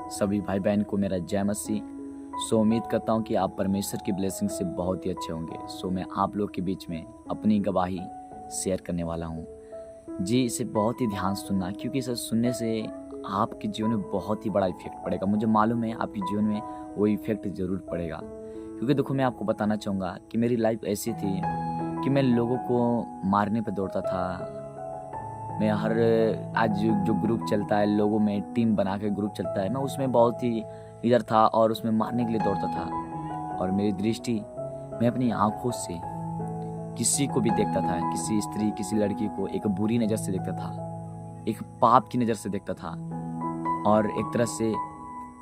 सभी भाई बहन को मेरा जय मसीह। उम्मीद करता हूँ कि आप परमेश्वर की ब्लेसिंग से बहुत ही अच्छे होंगे। मैं आप लोग के बीच में अपनी गवाही शेयर करने वाला हूँ। जी, इसे बहुत ही ध्यान से सुनना, क्योंकि इसे सुनने से आपके जीवन में बहुत ही बड़ा इफेक्ट पड़ेगा। मुझे मालूम है आपके जीवन में वो इफेक्ट ज़रूर पड़ेगा। क्योंकि देखो, मैं आपको बताना चाहूँगा कि मेरी लाइफ ऐसी थी कि मैं लोगों को मारने पर दौड़ता था। मैं आज जो ग्रुप चलता है, लोगों में टीम बना के ग्रुप चलता है, मैं उसमें बहुत ही लीडर था और उसमें मारने के लिए दौड़ता था। और मेरी दृष्टि, मैं अपनी आंखों से किसी को भी देखता था, किसी स्त्री, किसी लड़की को एक बुरी नज़र से देखता था, एक पाप की नज़र से देखता था। और एक तरह से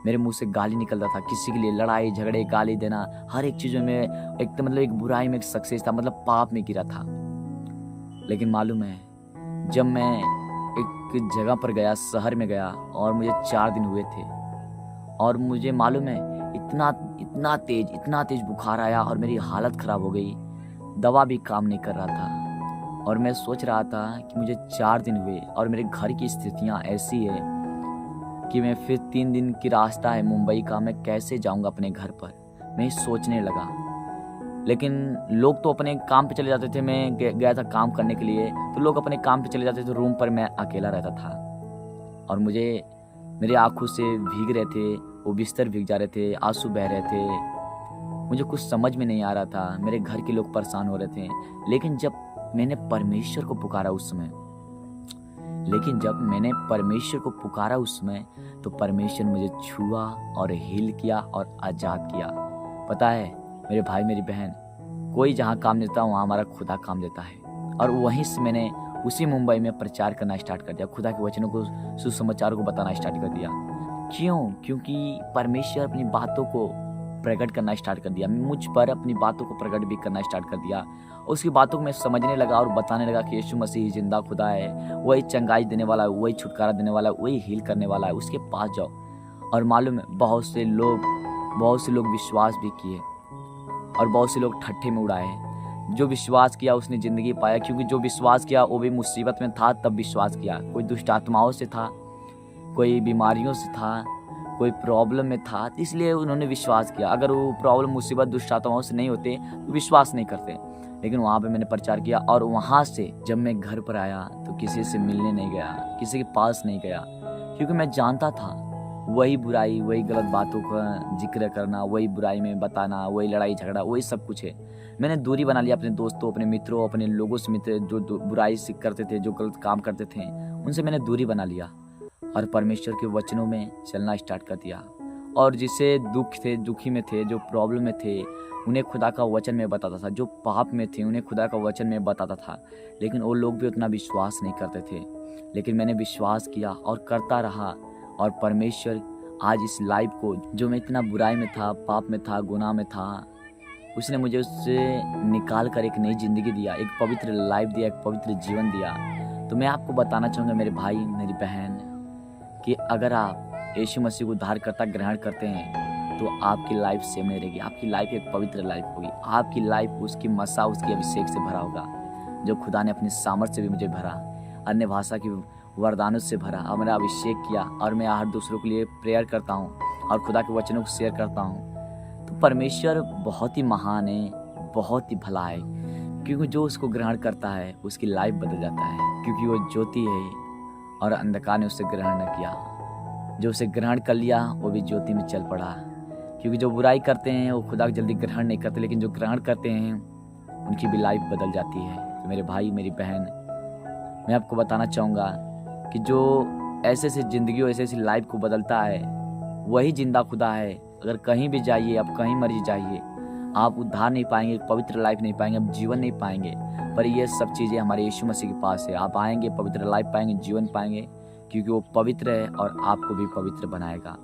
मेरे मुंह से गाली निकलता था, किसी के लिए लड़ाई झगड़े गाली देना, हर एक चीज़ में एक तो एक बुराई में एक सक्सेस था, पाप में गिरा था। लेकिन मालूम है, जब मैं एक जगह पर गया, शहर में गया, और मुझे 4 दिन हुए थे, और मुझे मालूम है इतना तेज बुखार आया और मेरी हालत ख़राब हो गई। दवा भी काम नहीं कर रहा था। और मैं सोच रहा था कि मुझे 4 दिन हुए और मेरे घर की स्थितियाँ ऐसी है कि मैं फिर 3 दिन की रास्ता है मुंबई का, मैं कैसे जाऊँगा अपने घर पर। मैं सोचने लगा। लेकिन लोग तो अपने काम पे चले जाते थे, मैं गया था काम करने के लिए, तो लोग अपने काम पे चले जाते थे, रूम पर मैं अकेला रहता था। और मुझे मेरी आंखों से भीग रहे थे, वो बिस्तर भीग जा रहे थे, आंसू बह रहे थे। मुझे कुछ समझ में नहीं आ रहा था, मेरे घर के लोग परेशान हो रहे थे। लेकिन जब मैंने परमेश्वर को पुकारा उस समय, तो परमेश्वर मुझे छुआ और हील किया और आज़ाद किया। पता है मेरे भाई मेरी बहन, कोई जहाँ काम देता है वहाँ हमारा खुदा काम देता है। और वहीं से मैंने उसी मुंबई में प्रचार करना स्टार्ट कर दिया, खुदा के वचनों को, सुसमाचारों को बताना स्टार्ट कर दिया। क्यों? क्योंकि परमेश्वर अपनी बातों को प्रकट करना स्टार्ट कर दिया, मुझ पर अपनी बातों को प्रकट भी करना स्टार्ट कर दिया। उसकी बातों को मैं समझने लगा और बताने लगा कि यीशु मसीह जिंदा खुदा है, वही चंगाई देने वाला है, वही छुटकारा देने वाला है, वही हील करने वाला है, उसके पास जाओ। और मालूम है, बहुत से लोग विश्वास भी किए और बहुत से लोग ठट्ठे में उड़ाए। जो विश्वास किया उसने ज़िंदगी पाया, क्योंकि जो विश्वास किया वो भी मुसीबत में था तब विश्वास किया। कोई दुष्ट आत्माओं से था, कोई बीमारियों से था, कोई प्रॉब्लम में था, इसलिए उन्होंने विश्वास किया। अगर वो प्रॉब्लम मुसीबत दुष्ट आत्माओं से नहीं होते तो विश्वास नहीं करते। लेकिन वहाँ पे मैंने प्रचार किया, और वहाँ से जब मैं घर पर आया तो किसी से मिलने नहीं गया, किसी के पास नहीं गया, क्योंकि मैं जानता था वही बुराई, वही गलत बातों का जिक्र करना, वही बुराई में बताना, वही लड़ाई झगड़ा, वही सब कुछ है। मैंने दूरी बना लिया अपने दोस्तों, अपने मित्रों, अपने लोगों से, मित्र जो बुराई से करते थे, जो गलत काम करते थे, उनसे मैंने दूरी बना लिया और परमेश्वर के वचनों में चलना स्टार्ट कर दिया। और जिसे दुखी में थे, जो प्रॉब्लम में थे, उन्हें खुदा का वचन में बताता था। जो पाप में थे उन्हें खुदा का वचन में बताता था। लेकिन वो लोग भी उतना विश्वास नहीं करते थे। लेकिन मैंने विश्वास किया और करता रहा, और परमेश्वर आज इस लाइफ को, जो मैं इतना बुराई में था, पाप में था, गुनाह में था, उसने मुझे उससे निकाल कर एक नई ज़िंदगी दिया, एक पवित्र लाइफ दिया, एक पवित्र जीवन दिया। तो मैं आपको बताना चाहूँगा मेरे भाई मेरी बहन, कि अगर आप यीशु मसीह को उद्धारकर्ता ग्रहण करते हैं तो आपकी लाइफ सेम नहीं रहेगी। आपकी लाइफ एक पवित्र लाइफ होगी। आपकी लाइफ उसकी मसा, उसकी अभिषेक से भरा होगा, जो खुदा ने अपनी सामर्थ्य से भी मुझे भरा, अन्य भाषा की वरदानों से भरा और मेरा अभिषेक किया। और मैं हर दूसरों के लिए प्रेयर करता हूँ और खुदा के वचनों को शेयर करता हूँ। तो परमेश्वर बहुत ही महान है, बहुत ही भला है, क्योंकि जो उसको ग्रहण करता है उसकी लाइफ बदल जाता है, क्योंकि वो ज्योति है और अंधकार ने उसे ग्रहण न किया। जो उसे ग्रहण कर लिया वो भी ज्योति में चल पड़ा। क्योंकि जो बुराई करते हैं वो खुदा को जल्दी ग्रहण नहीं करते, लेकिन जो ग्रहण करते हैं उनकी भी लाइफ बदल जाती है। तो मेरे भाई मेरी बहन, मैं आपको बताना चाहूँगा कि जो ऐसे ज़िंदगी, ऐसी लाइफ को बदलता है, वही जिंदा खुदा है। अगर कहीं भी जाइए, आप कहीं मर्जी जाइए, आप उद्धार नहीं पाएंगे, पवित्र लाइफ नहीं पाएंगे, आप जीवन नहीं पाएंगे। पर ये सब चीज़ें हमारे यीशु मसीह के पास है। आप आएंगे, पवित्र लाइफ पाएंगे, जीवन पाएंगे, क्योंकि वो पवित्र है और आपको भी पवित्र बनाएगा।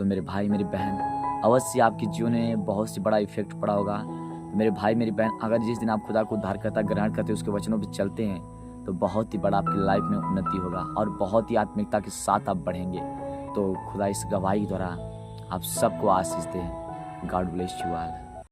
मेरे भाई मेरी बहन, अवश्य आपके जीवन में बहुत सी बड़ा इफेक्ट पड़ा होगा। मेरे भाई मेरी बहन, अगर जिस दिन आप खुदा को उद्धारकर्ता ग्रहण करते, उसके वचनों पर चलते हैं, तो बहुत ही बड़ा आपकी लाइफ में उन्नति होगा और बहुत ही आत्मिकता के साथ आप बढ़ेंगे। तो खुदा इस गवाही द्वारा आप सबको आशीष दे। God bless you all.